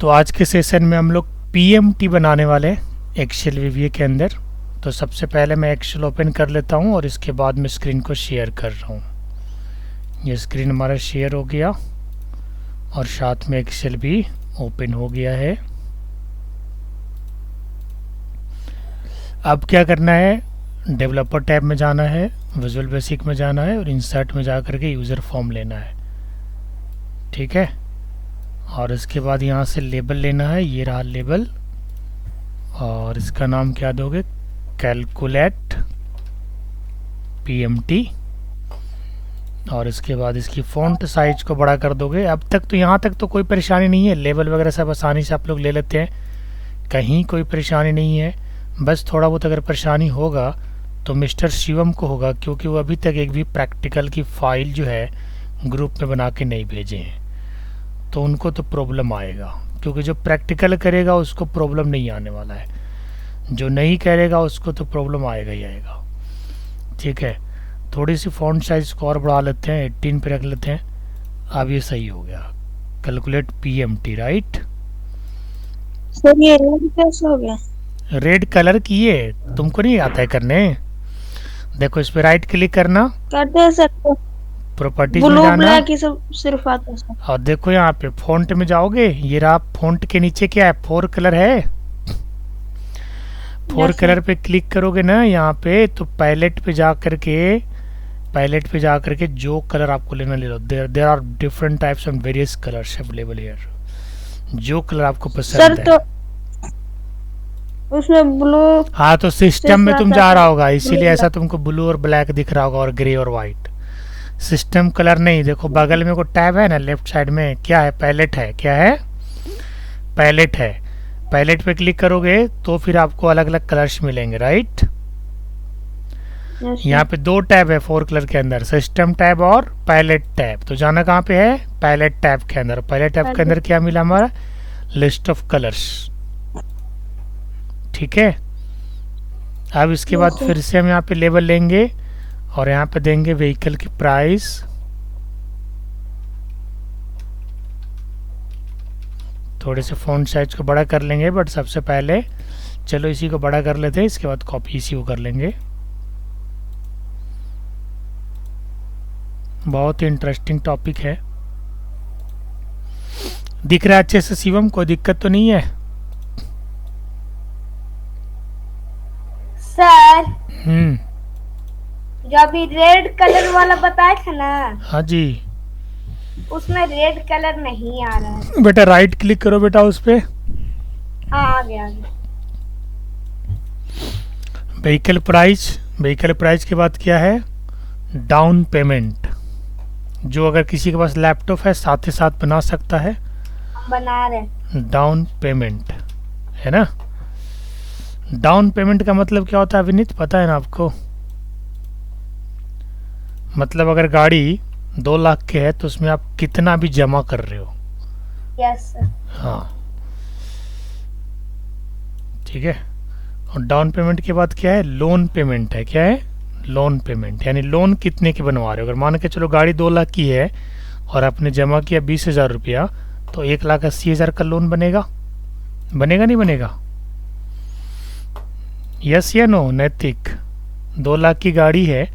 तो आज के सेशन में हम लोग पीएमटी बनाने वाले हैं एक्सेल वीवीए के अंदर। तो सबसे पहले मैं एक्सेल ओपन कर लेता हूं और इसके बाद मैं स्क्रीन को शेयर कर रहा हूं। ये स्क्रीन हमारा शेयर हो गया और साथ में एक्सेल भी ओपन हो गया है। अब क्या करना है, डेवलपर टैब में जाना है, विजुअल बेसिक में जाना है और इंसर्ट में जा करके यूज़र फॉर्म लेना है। ठीक है, और इसके बाद यहाँ से लेबल लेना है, ये रहा लेबल, और इसका नाम क्या दोगे, कैलकुलेट पीएमटी। और इसके बाद इसकी फ़ॉन्ट साइज को बड़ा कर दोगे। अब तक तो यहाँ तक तो कोई परेशानी नहीं है, लेबल वगैरह सब आसानी से आप लोग ले लेते हैं, कहीं कोई परेशानी नहीं है। बस थोड़ा बहुत अगर परेशानी होगा तो मिस्टर शिवम को होगा, क्योंकि वो अभी तक एक भी प्रैक्टिकल की फ़ाइल जो है ग्रुप में बना के नहीं भेजे हैं, तो उनको तो प्रॉब्लम आएगा। क्योंकि जो प्रैक्टिकल करेगा उसको प्रॉब्लम नहीं आने वाला है, जो नहीं करेगा उसको तो प्रॉब्लम आएगा ही आएगा। ठीक है, थोड़ी सी फ़ॉन्ट साइज़ को और बढ़ा लेते हैं, 18 पे रख लेते हैं। अब ये सही हो गया, कैलकुलेट पीएमटी, राइट। सर ये रेड कैसे हो गया? रेड कलर किए, तुमको नहीं आता है करने। देखो इस पे राइट क्लिक करना, करते हैं सर, प्रॉपर्टीज में ब्लू जाना, ब्लैक ये सब सिर्फ आता है सर। और देखो यहाँ पे फ़ॉन्ट में जाओगे, ये रहा फ़ॉन्ट के नीचे क्या है, 4 कलर है। 4 यस कलर सर। पे क्लिक करोगे ना यहाँ पे, तो पैलेट पे जा करके, पैलेट पे जा करके जो कलर आपको लेना ले लो। There are different types and various colours available here, जो कलर आपको सर पसंद है। तो उसमें ब्लू हाँ, तो सिस्टम में तुम आता जा है, रहा होगा, ब्लू इसीलिए ऐसा ब्लैक। तुमको ब्लू और ब्लैक दिख रहा होगा और ग्रे और वाइट। सिस्टम कलर नहीं, देखो बगल में को टैब है ना लेफ्ट साइड में, क्या है, पैलेट है, क्या है, पैलेट है। पैलेट पे क्लिक करोगे तो फिर आपको अलग अलग कलर्स मिलेंगे, राइट। यस यहाँ सर। पे 2 टैब है 4 कलर के अंदर, सिस्टम टैब और पैलेट टैब। तो जाना कहाँ पे है, पैलेट टैब के अंदर। पैलेट टैब के अंदर क्या मिला हमारा, लिस्ट ऑफ कलर्स। ठीक है, अब इसके बाद फिर से हम यहाँ पे लेबल लेंगे और यहाँ पे देंगे व्हीकल की प्राइस। थोड़े से फ़ॉन्ट साइज को बड़ा कर लेंगे, बट सबसे पहले चलो इसी को बड़ा कर लेते हैं, इसके बाद कॉपी इसी को कर लेंगे। बहुत ही इंटरेस्टिंग टॉपिक है। दिख रहा है अच्छे से शिवम, कोई दिक्कत तो नहीं है। सर हम्म, जो अभी रेड कलर वाला बताया था ना, हाँ जी। उसमें रेड कलर नहीं आ रहा है। बेटा राइट क्लिक करो बेटा उस पर, हाँ आ गया, आ गया। Vehicle price. व्हीकल प्राइस के बाद क्या है, डाउन पेमेंट। जो अगर किसी के पास लैपटॉप है साथ ही साथ बना सकता है, हम बना रहे। डाउन पेमेंट है ना। डाउन पेमेंट का मतलब क्या होता है विनीत, पता है ना आपको। मतलब अगर गाड़ी 2 लाख के है तो उसमें आप कितना भी जमा कर रहे हो। Yes sir. हाँ, ठीक है। और डाउन पेमेंट के बाद क्या है, लोन पेमेंट है। क्या है, लोन पेमेंट, यानी लोन कितने के बनवा रहे हो। अगर मान के चलो गाड़ी 2 लाख की है और आपने जमा किया 20,000 रुपया, तो 1,80,000 का लोन बनेगा, बनेगा नहीं बनेगा। यस या नो नैतिक। 2 लाख की गाड़ी है,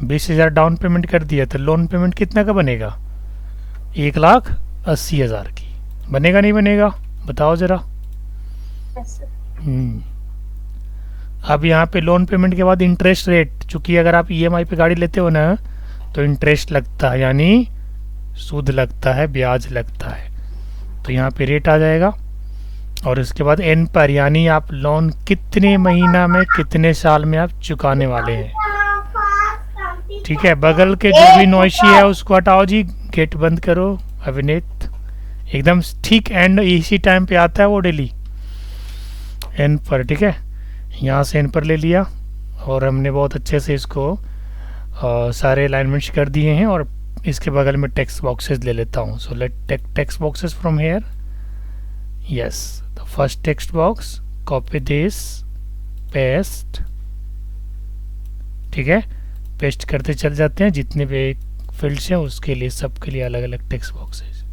20,000 डाउन पेमेंट कर दिया, तो लोन पेमेंट कितना का बनेगा, 1,80,000 की। बनेगा नहीं बनेगा, बताओ ज़रा। Yes sir. अब यहाँ पे लोन पेमेंट के बाद इंटरेस्ट रेट, चूँकि अगर आप ईएमआई पे गाड़ी लेते हो ना तो इंटरेस्ट लगता है, यानी सूद लगता है, ब्याज लगता है। तो यहाँ पे रेट आ जाएगा। और इसके बाद एन पर, यानी आप लोन कितने महीना में कितने साल में आप चुकाने वाले हैं। ठीक है, बगल के जो भी नॉइसी है उसको हटाओ जी, गेट बंद करो अभिनीत। एकदम ठीक एंड इसी टाइम पे आता है वो डेली, एन पर। ठीक है, यहाँ से एन पर ले लिया और हमने बहुत अच्छे से इसको सारे अलाइनमेंट्स कर दिए हैं। और इसके बगल में टेक्स्ट बॉक्सेस ले लेता हूँ। So let text boxes from here. Yes, the first text box, copy this, paste. ठीक है, पेस्ट करते चल जाते हैं, जितने भी फील्ड्स हैं उसके लिए, सबके लिए अलग अलग टेक्स्ट बॉक्सेस।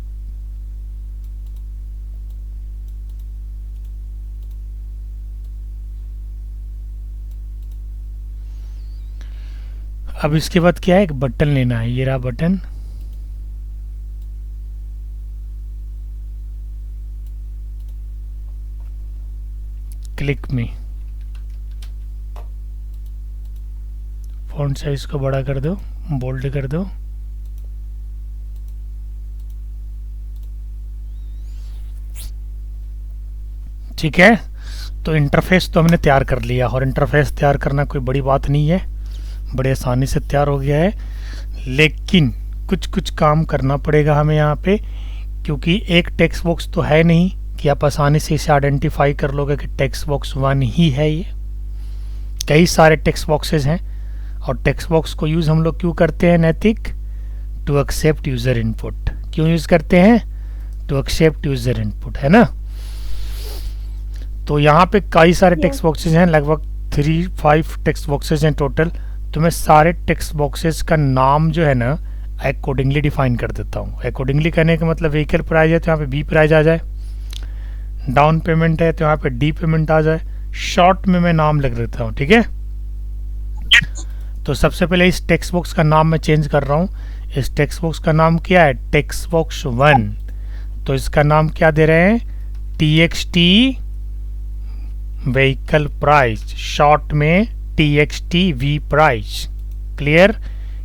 अब इसके बाद क्या है, एक बटन लेना है, ये रहा बटन। क्लिक में फॉन्ट साइज को बड़ा कर दो, बोल्ड कर दो। ठीक है, तो इंटरफेस तो हमने तैयार कर लिया, और इंटरफेस तैयार करना कोई बड़ी बात नहीं है, बड़े आसानी से तैयार हो गया है। लेकिन कुछ कुछ काम करना पड़ेगा हमें यहाँ पे, क्योंकि एक टेक्स्ट बॉक्स तो है नहीं कि आप आसानी से इसे आइडेंटिफाई कर लोगे कि टेक्स्ट बॉक्स 1 ही है। ये कई सारे टेक्स्ट बॉक्सेस हैं, और टेक्स्ट बॉक्स को यूज़ हम लोग क्यों करते हैं नैतिक? To accept user input. क्यों यूज़ करते हैं? टू एक्सेप्ट यूज़र इनपुट, है ना। तो यहाँ पे कई सारे टेक्स्ट बॉक्सेस हैं, लगभग 3-5 टेक्स्ट बॉक्सेस हैं टोटल। तो मैं सारे टेक्स्ट बॉक्सेस का नाम जो है ना अकॉर्डिंगली डिफाइन कर देता हूँ। अकॉर्डिंगली करने का मतलब व्हीकल प्राइस है तो यहाँ पे बी प्राइस आ जाए, डाउन पेमेंट है तो यहाँ पे डी पेमेंट आ जाए, शॉर्ट में मैं नाम लिख देता हूँ। ठीक है, तो सबसे पहले इस टेक्स्ट बॉक्स का नाम मैं चेंज कर रहा हूँ। इस टेक्स्ट बॉक्स का नाम क्या है? Text box 1। तो इसका नाम क्या दे रहे हैं? TXT व्हीकल प्राइस, शॉर्ट में TXT V प्राइस। क्लियर?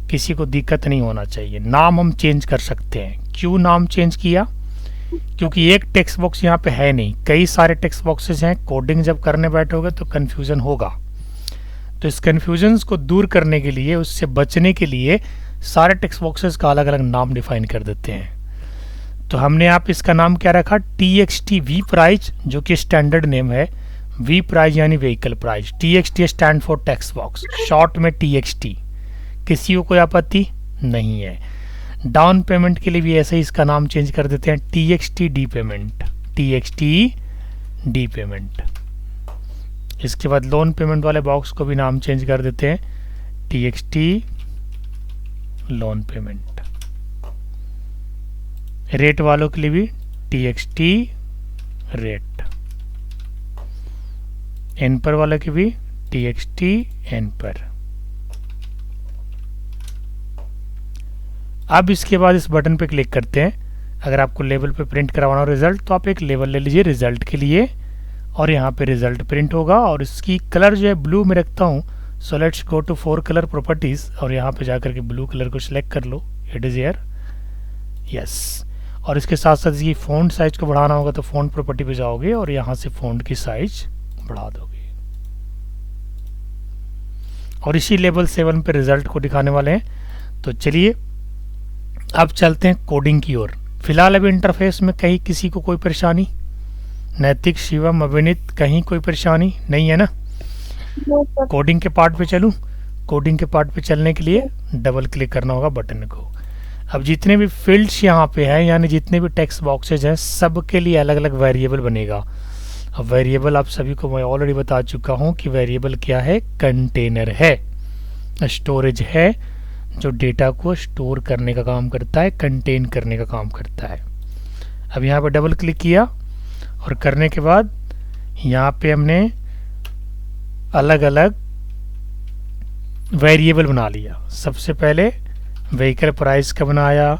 किसी को दिक्कत नहीं होना चाहिए, नाम हम चेंज कर सकते हैं। क्यों नाम चेंज किया? क्योंकि एक टेक्स्ट बॉक्स यहाँ पे है नहीं, कई सारे टेक्स्ट बॉक्सेस हैं। कोडिंग जब करने बैठोगे तो कन्फ्यूज़न होगा, तो इस कन्फ्यूजन को दूर करने के लिए, उससे बचने के लिए सारे टेक्स्ट बॉक्सेस का अलग अलग नाम डिफाइन कर देते हैं। तो हमने आप इसका नाम क्या रखा? TXT V प्राइस, जो कि स्टैंडर्ड नेम है। V प्राइस यानी vehicle price. TXT stand for text box, short में TXT। किसी को कोई आपत्ति नहीं है। डाउन पेमेंट के लिए भी ऐसे ही इसका नाम चेंज कर देते हैं, TXT D payment. TXT D payment. इसके बाद लोन पेमेंट वाले बॉक्स को भी नाम चेंज कर देते हैं, TXT लोन पेमेंट। रेट वालों के लिए भी TXT रेट। एन पर वाले के भी TXT एन पर। अब इसके बाद इस बटन पे क्लिक करते हैं। अगर आपको लेवल पे प्रिंट करवाना हो रिजल्ट, तो आप एक लेवल ले लीजिए रिजल्ट के लिए, और यहाँ पे रिजल्ट प्रिंट होगा। और इसकी कलर जो है ब्लू में रखता हूँ। So let's go to 4 colour properties, और यहाँ पे जाकर के ब्लू कलर को सिलेक्ट कर लो। It is here, yes. और इसके साथ साथ इसकी फ़ॉन्ट साइज को बढ़ाना होगा तो फ़ॉन्ट प्रॉपर्टी पे जाओगे और यहाँ से फ़ॉन्ट की साइज बढ़ा दोगे। और इसी लेवल 7 पे रिजल्ट को दिखाने वाले हैं। तो चलिए अब चलते हैं कोडिंग की ओर। फिलहाल अभी इंटरफेस में कहीं किसी को कोई परेशानी? नैतिक, शिवम, अभिनीत, कहीं कोई परेशानी नहीं है ना? कोडिंग के पार्ट पे चलूं? कोडिंग के पार्ट पे चलने के लिए डबल क्लिक करना होगा बटन को। अब जितने भी फील्ड्स यहाँ पे हैं, यानी जितने भी टेक्स्ट बॉक्सेज हैं, सब के लिए अलग अलग वेरिएबल बनेगा। अब वेरिएबल आप सभी को मैं ऑलरेडी बता चुका हूँ कि वेरिएबल क्या है? कंटेनर है, स्टोरेज है, जो डेटा को स्टोर करने का काम करता है, कंटेन करने का काम करता है। अब यहाँ पे डबल क्लिक किया और करने के बाद यहाँ पे हमने अलग अलग वेरिएबल बना लिया। सबसे पहले व्हीकल प्राइस का बनाया,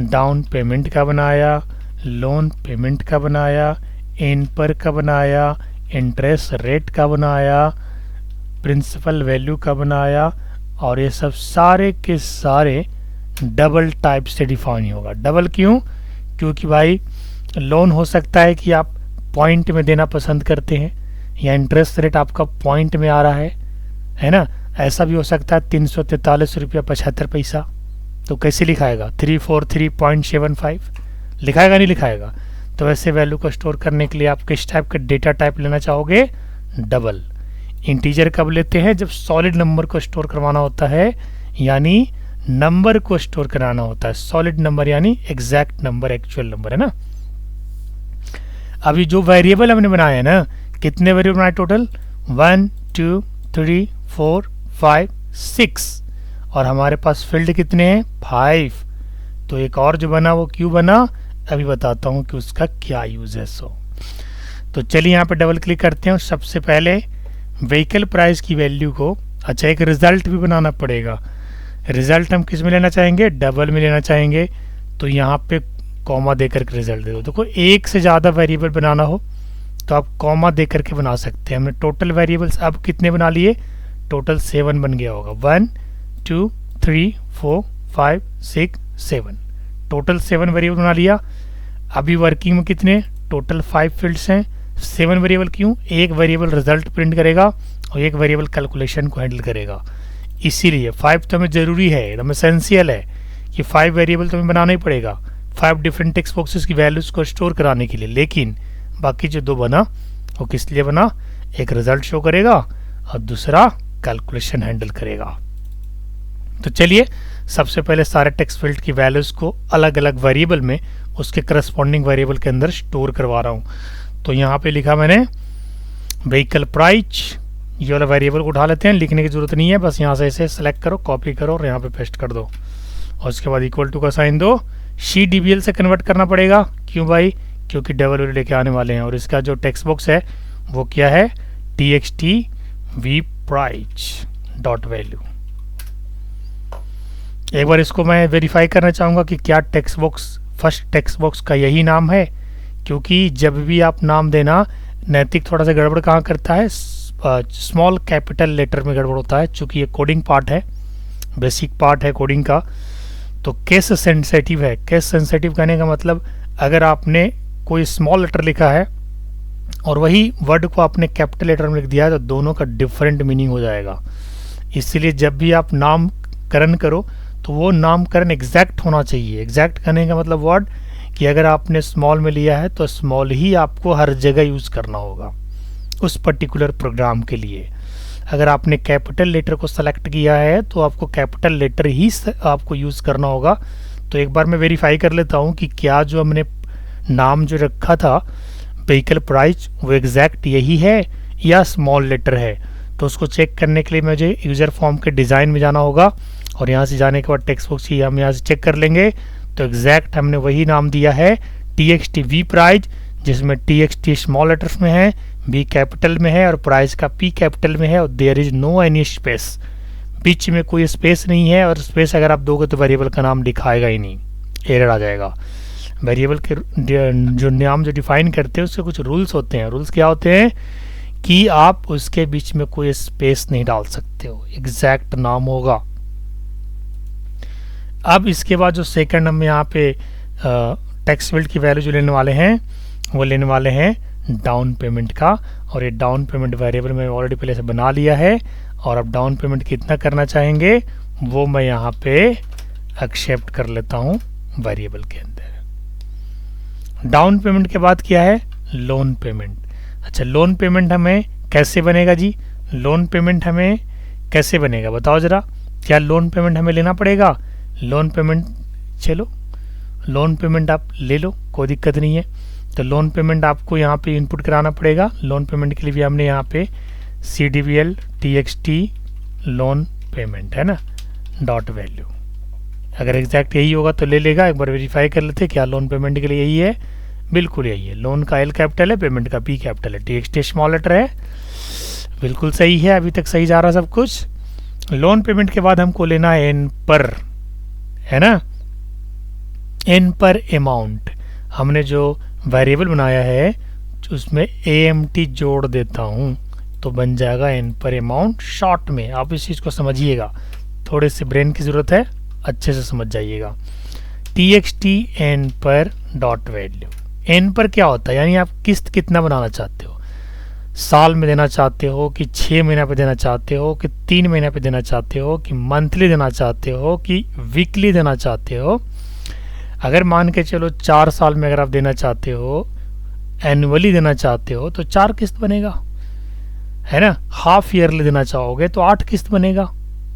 डाउन पेमेंट का बनाया, लोन पेमेंट का बनाया, एन पर का बनाया, इंटरेस्ट रेट का बनाया, प्रिंसिपल वैल्यू का बनाया, और ये सब सारे के सारे डबल टाइप से डिफाइन होगा। डबल क्यों? क्योंकि भाई लोन हो सकता है कि आप पॉइंट में देना पसंद करते हैं, या इंटरेस्ट रेट आपका पॉइंट में आ रहा है ना। ऐसा भी हो सकता है 343 रुपया 75 पैसा। तो कैसे लिखाएगा? 343.75 लिखाएगा, नहीं लिखाएगा? तो ऐसे वैल्यू को स्टोर करने के लिए आप किस टाइप का डेटा टाइप लेना चाहोगे? डबल। इंटीजर कब लेते हैं? जब सॉलिड नंबर को स्टोर करवाना होता है, यानी नंबर को स्टोर कराना होता है। सॉलिड नंबर यानी एग्जैक्ट नंबर, एक्चुअल नंबर, है ना। अभी जो वेरिएबल हमने बनाया है ना, कितने वेरिएबल बनाए टोटल? 1 2 3 4 5 6, और हमारे पास फील्ड कितने हैं? 5। तो एक और जो बना वो क्यों बना? अभी बताता हूँ कि उसका क्या यूज है। तो चलिए यहाँ पे डबल क्लिक करते हैं। सबसे पहले व्हीकल प्राइस की वैल्यू को, अच्छा एक रिजल्ट भी बनाना पड़ेगा। रिजल्ट हम किस में लेना चाहेंगे, डबल में लेना चाहेंगे, तो यहाँ पे कॉमा देकर के रिजल्ट दे दो। देखो एक से ज़्यादा वेरिएबल बनाना हो तो आप कॉमा दे करके बना सकते हैं। हमने टोटल वेरिएबल्स अब कितने बना लिए, टोटल 7 बन गया होगा, 1 2 3 4 5 6 7, टोटल 7 वेरिएबल बना लिया। अभी वर्किंग में कितने, टोटल 5 फील्ड्स हैं। 7 वेरिएबल क्यों, एक वेरिएबल रिजल्ट प्रिंट करेगा और एक वेरिएबल कैलकुलेशन को हैंडल करेगा, इसीलिए 5 तो हमें ज़रूरी है, एकदम एसेंशियल है कि 5 वेरिएबल तो हमें बनाना ही पड़ेगा 5 डिफरेंट टेक्स्ट बॉक्सेस की वैल्यूज़ को स्टोर कराने के लिए। लेकिन बाकी जो 2 बना वो किस लिए बना, एक रिजल्ट शो करेगा और दूसरा कैलकुलेशन हैंडल करेगा। तो चलिए सबसे पहले सारे टेक्स्ट फील्ड की वैल्यूज़ को अलग अलग वेरिएबल में उसके करस्पॉन्डिंग वेरिएबल के अंदर स्टोर करवा रहा हूँ। तो यहाँ पे लिखा मैंने व्हीकल प्राइस, ये वाला वेरिएबल को उठा लेते हैं, लिखने की जरूरत नहीं है, बस यहाँ से इसे सेलेक्ट करो, कॉपी करो और यहाँ पे पेस्ट कर दो और उसके बाद इक्वल टू का साइन दो। CDVL से कन्वर्ट करना पड़ेगा, क्यों भाई, क्योंकि डबल वैल्यू लेके आने वाले हैं। और इसका जो टेक्स्ट बॉक्स है वो क्या है, TXT V price dot value. एक बार इसको मैं वेरीफाई करना चाहूँगा कि क्या text box first text box का यही नाम है, क्योंकि जब भी आप नाम देना नैतिक थोड़ा सा गड़बड़ कहाँ करता है, स्मॉल कैपिटल लेटर में गड़बड़ होता है, चूँकि ये कोडिंग पार्ट है, बेसिक पार्ट है कोडिंग का, तो केस सेंसिटिव है। केस सेंसिटिव कहने का मतलब अगर आपने कोई स्मॉल लेटर लिखा है और वही वर्ड को आपने कैपिटल लेटर में लिख दिया है तो दोनों का डिफरेंट मीनिंग हो जाएगा। इसलिए जब भी आप नामकरण करो तो वो नामकरण एग्जैक्ट होना चाहिए। एग्जैक्ट कहने का मतलब वर्ड कि अगर आपने स्मॉल में लिया है तो स्मॉल ही आपको हर जगह यूज़ करना होगा उस पर्टिकुलर प्रोग्राम के लिए। अगर आपने कैपिटल लेटर को सेलेक्ट किया है तो आपको कैपिटल लेटर ही आपको यूज़ करना होगा। तो एक बार मैं वेरीफाई कर लेता हूँ कि क्या जो हमने नाम जो रखा था व्हीकल प्राइस वो एग्जैक्ट यही है या स्मॉल लेटर है। तो उसको चेक करने के लिए मुझे यूज़र फॉर्म के डिज़ाइन में जाना होगा और यहाँ से जाने के बाद टेक्स्ट बॉक्स की हम यहाँ से चेक कर लेंगे। तो एग्जैक्ट हमने वही नाम दिया है TXT V प्राइस, जिसमें TXT स्मॉल लेटर्स में है, B कैपिटल में है और प्राइस का P कैपिटल में है और there is no any space, बीच में कोई स्पेस नहीं है। और स्पेस अगर आप दोगे तो वेरिएबल का नाम दिखाएगा ही नहीं, एरर आ जाएगा। वेरिएबल के जो नाम जो डिफाइन करते हैं उसके कुछ रूल्स होते हैं। रूल्स क्या होते हैं कि आप उसके बीच में कोई स्पेस नहीं डाल सकते हो, एग्जैक्ट नाम होगा। अब इसके बाद जो सेकंड हम यहाँ पे टेक्स्ट फील्ड की वैल्यू जो लेने वाले हैं वो लेने वाले हैं डाउन पेमेंट का। और ये डाउन पेमेंट वेरिएबल मैं ऑलरेडी पहले से बना लिया है और अब डाउन पेमेंट कितना करना चाहेंगे वो मैं यहाँ पे एक्सेप्ट कर लेता हूँ वेरिएबल के अंदर। डाउन पेमेंट के बाद क्या है, लोन पेमेंट। अच्छा, लोन पेमेंट हमें कैसे बनेगा जी, लोन पेमेंट हमें कैसे बनेगा बताओ ज़रा। क्या लोन पेमेंट हमें लेना पड़ेगा, लोन पेमेंट चलो लोन पेमेंट आप ले लो, कोई दिक्कत नहीं है। तो लोन पेमेंट आपको यहाँ पे इनपुट कराना पड़ेगा। लोन पेमेंट के लिए भी हमने यहाँ पे CDVL TXT लोन पेमेंट है ना डॉट वैल्यू। अगर एग्जैक्ट यही होगा तो ले लेगा। एक बार वेरीफाई कर लेते क्या लोन पेमेंट के लिए यही है, बिल्कुल यही है। लोन का L कैपिटल है, पेमेंट का P कैपिटल है, TXT स्मॉल लेटर है, बिल्कुल सही है, अभी तक सही जा रहा सब कुछ। लोन पेमेंट के बाद हमको लेना है N पर, है ना, N पर अमाउंट। हमने जो वेरिएबल बनाया है उसमें AMT जोड़ देता हूँ तो बन जाएगा N पर अमाउंट। शॉर्ट में आप इस चीज़ को समझिएगा, थोड़े से ब्रेन की ज़रूरत है, अच्छे से समझ जाइएगा। TXT N पर डॉट वैल्यू। N पर क्या होता है, यानी आप किस्त कितना बनाना चाहते हो, साल में देना चाहते हो कि 6 महीना पे देना चाहते हो कि 3 महीना पे देना चाहते हो कि मंथली देना चाहते हो कि वीकली देना चाहते हो। अगर मान के चलो 4 साल में अगर आप देना चाहते हो, एनुअली देना चाहते हो तो 4 किस्त बनेगा, है ना। हाफ ईयरली देना चाहोगे तो 8 किस्त बनेगा,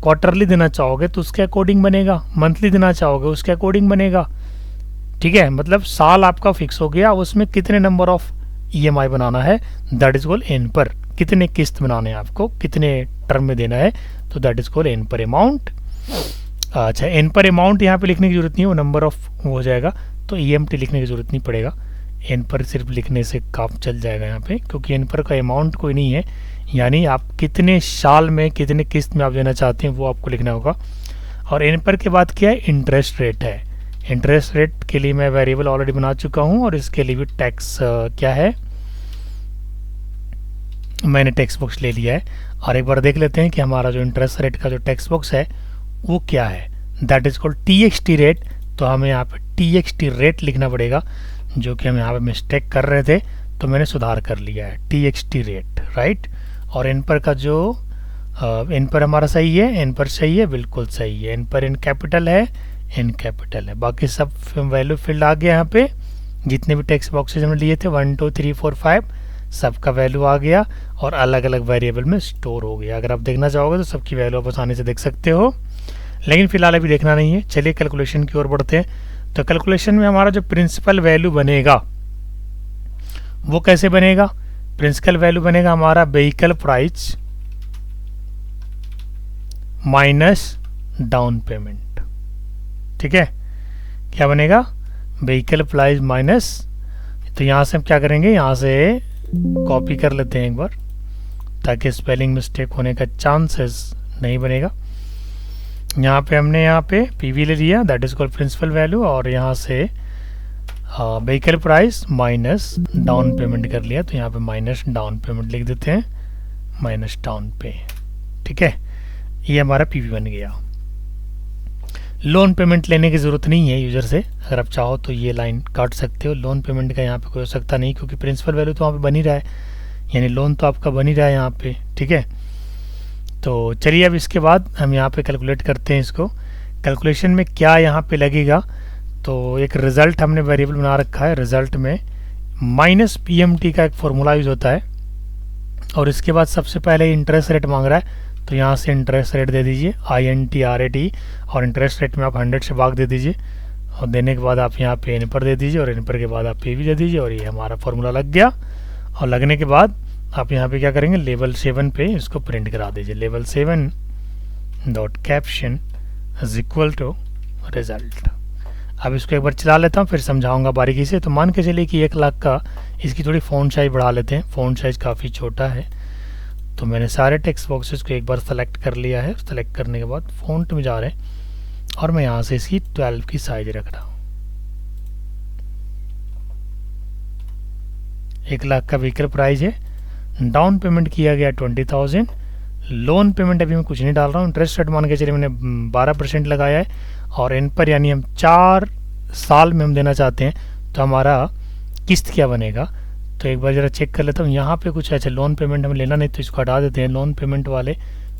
क्वार्टरली देना चाहोगे तो उसके अकॉर्डिंग बनेगा, मंथली देना चाहोगे उसके अकॉर्डिंग बनेगा। ठीक है, मतलब साल आपका फिक्स हो गया, उसमें कितने नंबर ऑफ EMI बनाना है, दैट इज कॉल्ड N पर। कितने किस्त बनाने हैं आपको, कितने टर्म में देना है, तो दैट इज कॉल्ड N पर अमाउंट। अच्छा, N पर अमाउंट यहाँ पे लिखने की जरूरत नहीं है, वो नंबर ऑफ हो जाएगा, तो EMT लिखने की जरूरत नहीं पड़ेगा। N पर सिर्फ लिखने से काम चल जाएगा यहाँ पे, क्योंकि N पर का अमाउंट कोई नहीं है, यानी आप कितने साल में कितने किस्त में आप देना चाहते हैं वो आपको लिखना होगा। और इन पर के बाद क्या है, इंटरेस्ट रेट है। इंटरेस्ट रेट के लिए मैं वेरिएबल ऑलरेडी बना चुका हूँ और इसके लिए भी टैक्स क्या है, मैंने टेक्स्ट बॉक्स ले लिया है। और एक बार देख लेते हैं कि हमारा जो इंटरेस्ट रेट का जो टेक्स्ट बॉक्स है वो क्या है, that is called TXT rate. तो हमें यहाँ पे TXT रेट लिखना पड़ेगा, जो कि हम यहाँ पे मिस्टेक कर रहे थे, तो मैंने सुधार कर लिया है, TXT रेट, राइट। और इन पर का जो इन पर हमारा सही है, इन पर सही है, बिल्कुल सही है। इन पर इन कैपिटल है, इन कैपिटल है, बाकी सब वैल्यू फील्ड आ गया यहाँ पे। जितने भी टेक्स्ट बॉक्सेज हमने लिए थे 1 2 3 4 5 सबका वैल्यू आ गया और अलग अलग वेरिएबल में स्टोर हो गया। अगर आप देखना चाहोगे तो सबकी वैल्यू आप आसानी से देख सकते हो, लेकिन फिलहाल अभी देखना नहीं है। चलिए कैलकुलेशन की ओर बढ़ते हैं। तो कैलकुलेशन में हमारा जो प्रिंसिपल वैल्यू बनेगा वो कैसे बनेगा, प्रिंसिपल वैल्यू बनेगा हमारा vehicle price minus down payment. ठीक है, क्या बनेगा, व्हीकल प्राइस माइनस, तो यहाँ से हम क्या करेंगे, यहाँ से कॉपी कर लेते हैं एक बार, ताकि स्पेलिंग मिस्टेक होने का चांसेस नहीं बनेगा। यहाँ पे हमने यहाँ पे PV ले लिया, that is called principal value, और यहाँ से vehicle price minus down payment कर लिया, तो यहाँ पे माइनस डाउन पेमेंट लिख देते हैं, माइनस डाउन पे। ठीक है, ये हमारा PV बन गया। लोन पेमेंट लेने की ज़रूरत नहीं है यूज़र से, अगर आप चाहो तो ये लाइन काट सकते हो। लोन पेमेंट का यहाँ पे कोई आवश्यकता नहीं, क्योंकि प्रिंसिपल वैल्यू तो वहाँ पे बन ही रहा है, यानी लोन तो आपका बन ही रहा है यहाँ पे। ठीक है, तो चलिए अब इसके बाद हम यहाँ पे कैलकुलेट करते हैं इसको। कैलकुलेशन में क्या यहाँ पे लगेगा, तो एक रिज़ल्ट हमने वेरिएबल बना रखा है, रिज़ल्ट में माइनस PMT का एक फॉर्मूला यूज़ होता है, और इसके बाद सबसे पहले इंटरेस्ट रेट मांग रहा है, तो यहाँ से इंटरेस्ट रेट दे दीजिए INTRAT, और इंटरेस्ट रेट में आप 100 से भाग दे दीजिए, और देने के बाद आप यहाँ पे इन पर दे दीजिए, और इन पर के बाद आप PV दे दीजिए, और ये हमारा फॉर्मूला लग गया। और लगने के बाद आप यहाँ पे क्या करेंगे, लेवल 7 पे इसको प्रिंट करा दीजिए, लेवल 7 dot caption is equal to result. अब इसको एक बार चला लेता हूँ, फिर समझाऊंगा बारीकी से। तो मान के चलिए कि 1 लाख का, इसकी थोड़ी फ़ॉन्ट साइज बढ़ा लेते हैं, फ़ॉन्ट साइज काफ़ी छोटा है। तो मैंने सारे टेक्स्ट बॉक्सेस को एक बार सेलेक्ट कर लिया है, सेलेक्ट करने के बाद फ़ॉन्ट में जा रहे हैं, और मैं यहाँ से इसकी 12 की साइज रख रहा हूँ। 1 लाख का व्हीकल प्राइस है, डाउन पेमेंट किया गया 20,000, लोन पेमेंट अभी मैं कुछ नहीं डाल रहा हूँ, इंटरेस्ट रेट मान के चलिए मैंने 12% लगाया है, और इन पर यानी हम 4 साल में हम देना चाहते हैं, तो हमारा किस्त क्या बनेगा। तो एक बार ज़रा चेक कर लेता हूँ, यहाँ पे कुछ ऐसे लोन पेमेंट हमें लेना नहीं, तो इसको हटा देते हैं। लोन पेमेंट वाले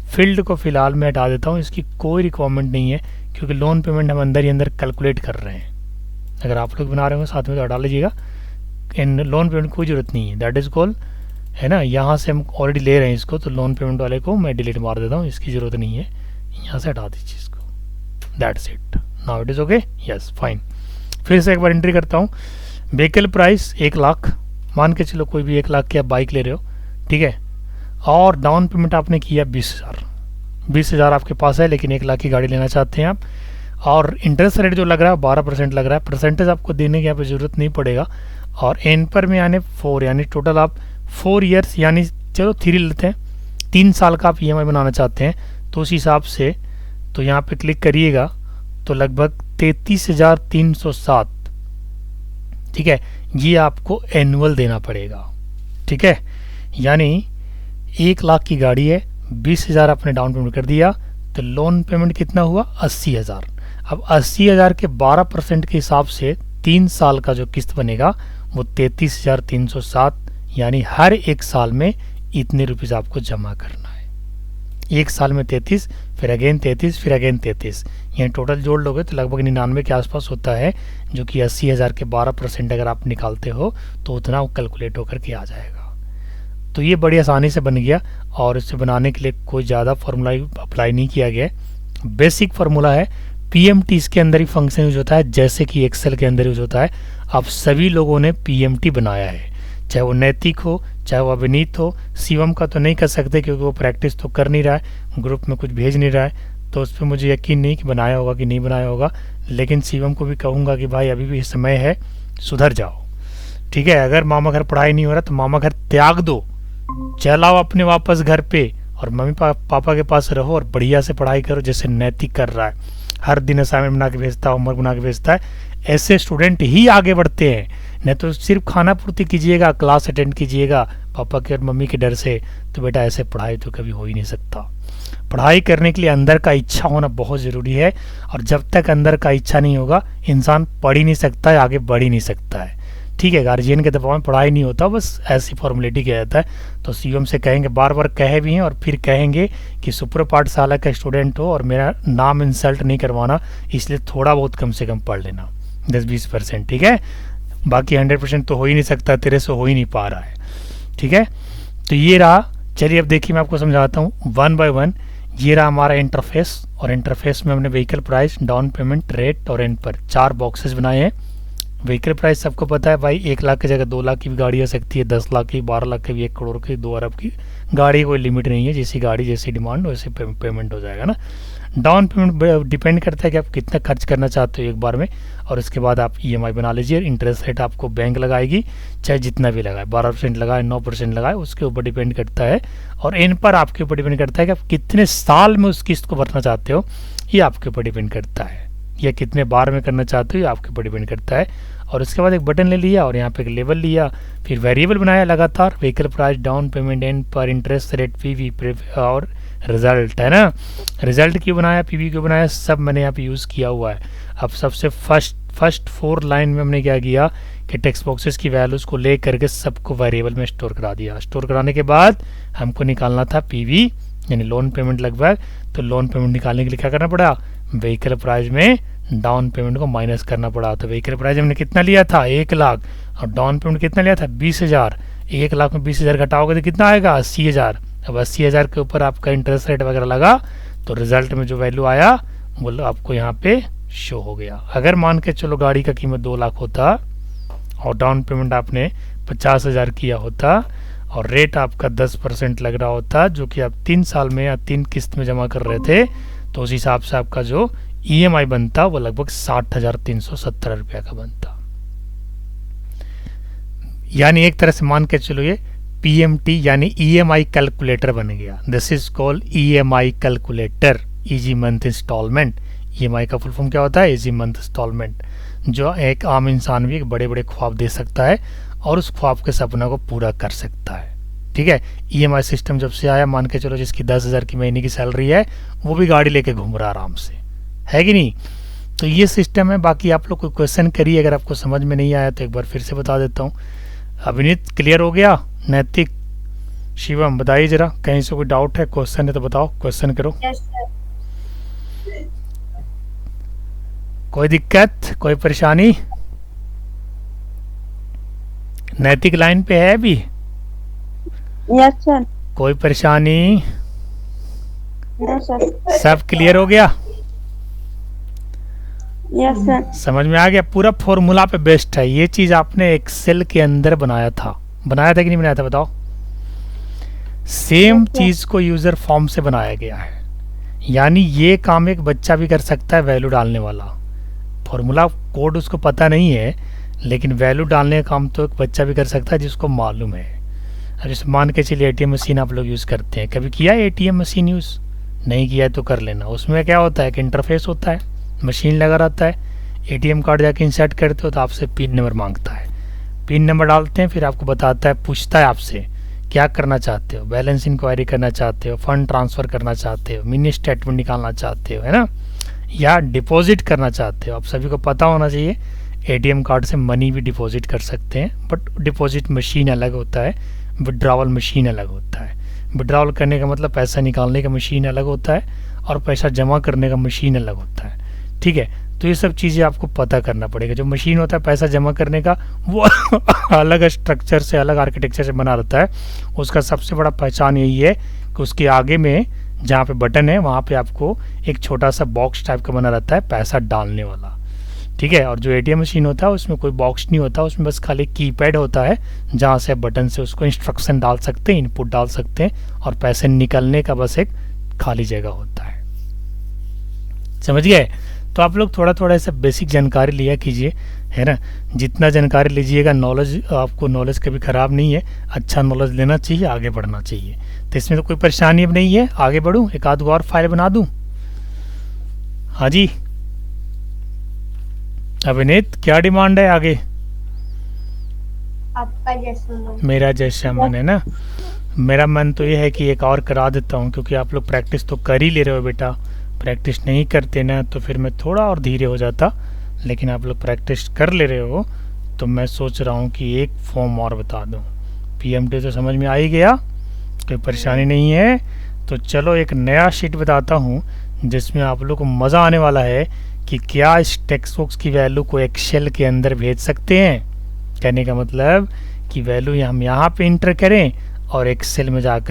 फील्ड को फ़िलहाल मैं हटा देता हूँ, इसकी कोई रिक्वायरमेंट नहीं है, क्योंकि लोन पेमेंट हम अंदर ही अंदर कैलकुलेट कर रहे हैं। अगर आप लोग बना रहे हो साथ में तो हटा लीजिएगा, इन लोन पेमेंट कोई ज़रूरत नहीं है, दैट इज़ कॉल है ना। यहाँ से हम ऑलरेडी ले रहे हैं इसको, तो लोन पेमेंट वाले को मैं डिलीट मार देता हूँ, इसकी ज़रूरत नहीं है, यहाँ से हटा दीजिए इसको, that's it, now it is okay, yes fine. फिर से एक बार एंट्री करता हूँ, व्हीकल प्राइस 1 लाख, मान के चलो कोई भी 1 लाख की आप बाइक ले रहे हो, ठीक है, और डाउन पेमेंट आपने किया 20,000 आपके पास है, लेकिन 1 लाख की गाड़ी लेना चाहते हैं आप, और इंटरेस्ट रेट जो लग रहा है 12% लग रहा है, परसेंटेज आपको देने की यहाँ पे ज़रूरत नहीं पड़ेगा। और एन पर में यानी 4, यानी टोटल आप 4 ईयर्स, यानी चलो 3 लेते हैं, 3 साल का आप EMI बनाना चाहते हैं, तो उस हिसाब से तो यहाँ पे क्लिक करिएगा, तो लगभग 33,307, ठीक है, ये आपको एनुअल देना पड़ेगा। ठीक है, यानी 1 लाख की गाड़ी है, 20,000 आपने डाउन पेमेंट कर दिया, तो लोन पेमेंट कितना हुआ 80,000। अब 80,000 के 12% के हिसाब से 3 साल का जो किस्त बनेगा वो 33,307, यानी हर 1 साल में इतने रुपीज़ आपको जमा करना है। 1 साल में 33, फिर अगेन 33, फिर अगेन 33, यानी टोटल जोड़ लोगे तो लगभग 99 के आसपास होता है, जो कि 80,000 के 12% अगर आप निकालते हो तो उतना वो कैलकुलेट होकर के आ जाएगा। तो ये बड़ी आसानी से बन गया, और इसे बनाने के लिए कोई ज़्यादा फार्मूला अप्लाई नहीं किया गया है। बेसिक फार्मूला है, PMT इसके अंदर ही फंक्शन यूज होता है, जैसे कि एक्सेल के अंदर यूज होता है। आप सभी लोगों ने PMT बनाया है, चाहे वो नैतिक हो, चाहे वो अविनीत हो। शिवम का तो नहीं कर सकते, क्योंकि वो प्रैक्टिस तो कर नहीं रहा है, ग्रुप में कुछ भेज नहीं रहा है, तो उस पर मुझे यकीन नहीं कि बनाया होगा कि नहीं बनाया होगा। लेकिन शिवम को भी कहूँगा कि भाई अभी भी समय है, सुधर जाओ। ठीक है, अगर मामा घर पढ़ाई नहीं हो रहा तो मामा घर त्याग दो, चलाओ अपने वापस घर पे, और मम्मी पापा के पास रहो और बढ़िया से पढ़ाई करो, जैसे नैतिक कर रहा है। हर दिन असाइनमेंट बना के भेजता है, होमवर्क बना के भेजता है, ऐसे स्टूडेंट ही आगे बढ़ते हैं। नहीं तो सिर्फ खाना पूर्ति कीजिएगा, क्लास अटेंड कीजिएगा पापा के और मम्मी के डर से, तो बेटा ऐसे पढ़ाई तो कभी हो ही नहीं सकता। पढ़ाई करने के लिए अंदर का इच्छा होना बहुत ज़रूरी है, और जब तक अंदर का इच्छा नहीं होगा इंसान पढ़ ही नहीं सकता है, आगे बढ़ ही नहीं सकता है। ठीक है, गार्जियन के दबाव में पढ़ाई नहीं होता, बस ऐसी फॉर्मेलिटी किया जाता है। तो सीएम से कहेंगे, बार बार कहे भी हैं और फिर कहेंगे कि सुपर पाठशाला का स्टूडेंट हो और मेरा नाम इंसल्ट नहीं करवाना, इसलिए थोड़ा बहुत कम से कम पढ़ लेना, 10-20%। ठीक है, बाकी 100% तो हो ही नहीं सकता, तेरे से हो ही नहीं पा रहा है। ठीक है, तो ये रहा। चलिए अब देखिए मैं आपको समझाता हूँ 1 बाय 1। ये रहा हमारा इंटरफेस, और इंटरफेस में हमने vehicle price, down payment, rate और एंड पर 4 बॉक्सेस बनाए हैं। व्हीकल प्राइस सबको पता है भाई, 1 लाख की जगह 2 लाख की भी गाड़ी आ सकती है, 10 लाख की, 12 लाख की भी, 1 करोड़ की, 2 अरब की गाड़ी, कोई लिमिट नहीं है। जैसी गाड़ी जैसी डिमांड वैसे पेमेंट हो जाएगा ना। डाउन पेमेंट डिपेंड करता है कि आप कितना खर्च करना चाहते हो एक बार में, और उसके बाद आप ईएमआई बना लीजिए। इंटरेस्ट रेट आपको बैंक लगाएगी, चाहे जितना भी लगाए, 12% लगाए, 9% लगाए, उसके ऊपर डिपेंड करता है। और इन पर आपके ऊपर डिपेंड करता है कि आप कितने साल में उस किस्त को भरना चाहते हो, ये आपके ऊपर डिपेंड करता है, या कितने बार में करना चाहते हो, ये आपके ऊपर डिपेंड करता है। और उसके बाद एक बटन ले लिया और यहाँ पे एक लेवल लिया, फिर वेरिएबल बनाया लगातार, vehicle price, down payment, and पर, इंटरेस्ट रेट, पीवी और रिजल्ट, है ना। रिजल्ट क्यों बनाया, पीवी क्यों बनाया, सब मैंने यहाँ पे यूज़ किया हुआ है। अब सबसे फर्स्ट 4 लाइन में हमने क्या किया कि टेक्स्ट बॉक्सेस की वैल्यूज़ को ले करके सबको वेरिएबल में स्टोर करा दिया। स्टोर कराने के बाद हमको निकालना था पीवी यानी लोन पेमेंट लगभग। तो लोन पेमेंट निकालने के लिए क्या करना पड़ा, व्हीकल प्राइस में डाउन पेमेंट को माइनस करना पड़ा। तो व्हीकल प्राइस हमने कितना लिया था, 1 लाख, और डाउन पेमेंट कितना लिया था, 20,000। 1 लाख में 20,000 घटाओगे तो कितना आएगा, 80,000। अब 80,000 के ऊपर आपका इंटरेस्ट रेट वगैरह लगा, तो रिजल्ट में जो वैल्यू आया वो आपको यहाँ पे शो हो गया। अगर मान के चलो गाड़ी का कीमत 2 लाख होता और डाउन पेमेंट आपने 50,000 किया होता और रेट आपका 10% लग रहा होता, जो कि आप 3 साल में या 3 किस्त में जमा कर रहे थे, तो उस हिसाब से आपका जो ईएमआई बनता वो लगभग 60,317 रुपया का बनता। यानी एक तरह से मान के चलो ये पीएमटी यानी ईएमआई कैलकुलेटर बन गया। This is called EMI calculator, easy month instalment. EMI का फुल फॉर्म क्या होता है, इजी मंथ इंस्टॉलमेंट, जो एक आम इंसान भी एक बड़े बड़े ख्वाब दे सकता है और उस ख्वाब के सपना को पूरा कर सकता है। ठीक है, ईएमआई सिस्टम जब से आया, मान के चलो जिसकी 10,000 की महीने की सैलरी है वो भी गाड़ी लेके घूम रहा आराम से, है कि नहीं। तो ये सिस्टम है। बाकी आप लोग कोई क्वेश्चन करिए, अगर आपको समझ में नहीं आया तो एक बार फिर से बता देता हूँ। अभिनीत क्लियर हो गया, नैतिक, शिवम बताइए जरा, कहीं से कोई डाउट है, क्वेश्चन है तो बताओ, क्वेश्चन करो। कोई दिक्कत, कोई परेशानी, नैतिक लाइन पे है अभी, यस सर। कोई परेशानी, यस सर। सब क्लियर हो गया, यस सर। समझ में आ गया। पूरा फॉर्मूला पे बेस्ड है ये चीज, आपने एक्सेल के अंदर बनाया था कि नहीं बनाया था बताओ। सेम चीज को यूजर फॉर्म से बनाया गया है, यानी ये काम एक बच्चा भी कर सकता है, वैल्यू डालने वाला। फॉर्मूला कोड उसको पता नहीं है, लेकिन वैल्यू डालने का काम तो एक बच्चा भी कर सकता है जिसको मालूम है। अब जैसे मान के चलिए एटीएम मशीन आप लोग यूज़ करते हैं, कभी किया है एटीएम मशीन यूज़, नहीं किया है तो कर लेना। उसमें क्या होता है कि इंटरफेस होता है, मशीन लगा रहता है, एटीएम कार्ड जाके इंसर्ट करते हो तो आपसे पिन नंबर मांगता है, पिन नंबर डालते हैं, फिर आपको बताता है, पूछता है आपसे क्या करना चाहते हो, बैलेंस इंक्वायरी करना चाहते हो, फंड ट्रांसफ़र करना चाहते हो, मिनी स्टेटमेंट निकालना चाहते हो, है ना, या डिपॉजिट करना चाहते हो। आप सभी को पता होना चाहिए एटीएम कार्ड से मनी भी डिपॉजिट कर सकते हैं, बट डिपॉजिट मशीन अलग होता है, विड्रॉवल मशीन अलग होता है। विड्रॉवल करने का मतलब पैसा निकालने का मशीन अलग होता है और पैसा जमा करने का मशीन अलग होता है। ठीक है, तो ये सब चीज़ें आपको पता करना पड़ेगा। जो मशीन होता है पैसा जमा करने का, वो अलग स्ट्रक्चर से, अलग आर्किटेक्चर से बना रहता है। उसका सबसे बड़ा पहचान यही है कि उसके आगे में जहाँ पे बटन है वहाँ पे आपको एक छोटा सा बॉक्स टाइप का बना रहता है पैसा डालने वाला। ठीक है, और जो एटीएम मशीन होता है उसमें कोई बॉक्स नहीं होता, उसमें बस खाली कीपैड होता है जहाँ से बटन से उसको इंस्ट्रक्शन डाल सकते हैं, इनपुट डाल सकते हैं, और पैसे निकलने का बस एक खाली जगह होता है। समझ गए? तो आप लोग थोड़ा थोड़ा ऐसा बेसिक जानकारी लिया कीजिए, है ना। जितना जानकारी लीजिएगा, नॉलेज आपको, नॉलेज कभी ख़राब नहीं है, अच्छा नॉलेज लेना चाहिए, आगे बढ़ना चाहिए। तो इसमें तो कोई परेशानी अब नहीं है, आगे बढ़ूँ, एक आध और फाइल बना दूँ। हाँ जी, अभिनीत क्या डिमांड है आगे? आपका जैसा मन। मेरा जैसा मन है ना। मेरा मन तो ये है कि एक और करा देता हूँ, क्योंकि आप लोग प्रैक्टिस तो कर ही ले रहे हो बेटा। प्रैक्टिस नहीं करते ना तो फिर मैं थोड़ा और धीरे हो जाता, लेकिन आप लोग प्रैक्टिस कर ले रहे हो तो मैं सोच रहा हूँ कि एक फॉर्म और बता दूँ। पीएमटी तो समझ में आ ही गया, कोई परेशानी नहीं है। तो चलो एक नया शीट बताता हूँ जिसमें आप लोग को मज़ा आने वाला है कि क्या इस टेक्स्ट बॉक्स की वैल्यू को एक्सेल के अंदर भेज सकते हैं। कहने का मतलब कि वैल्यू हम यहाँ पे इंटर करें और एक्सेल में जाकर